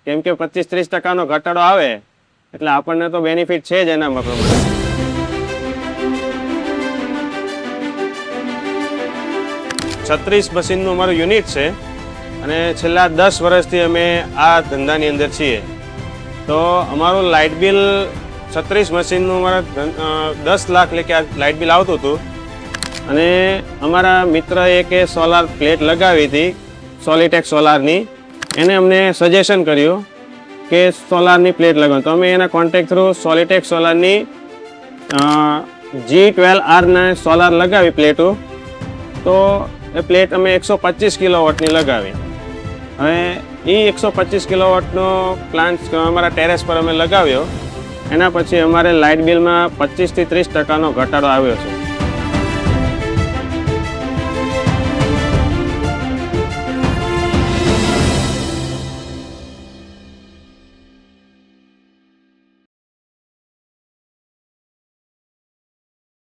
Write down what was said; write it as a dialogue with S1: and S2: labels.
S1: કેમ કે 25-30% ઘટાડો આવે એટલે આપણને તો બેનિફિટ છે જ એનામાં પ્રમાણે. 36 મશીનનું અમારું યુનિટ છે અને છેલ્લા 10 વર્ષથી અમે આ ધંધાની અંદર છીએ. તો અમારું લાઇટ બિલ 36 મશીનનું અમારા 10 લાખ લેકે આ લાઇટ બિલ આવતું હતું. અને અમારા મિત્રએ કે સોલાર પ્લેટ લગાવી હતી સોલિટેક સોલારની, એને અમને સજેશન કર્યું કે સોલારની પ્લેટ લગાવો. તો અમે એના કોન્ટેક્ટ થ્રુ સોલિટેક સોલારની G12R સોલાર લગાવી પ્લેટો. તો એ પ્લેટ અમે 125 કિલોવોટની લગાવી. હવે એ 125 કિલોવોટનો પ્લાન્ટ અમારા ટેરેસ પર અમે લગાવ્યો. એના પછી અમારે લાઇટ બિલમાં 25-30% ઘટાડો આવ્યો છે.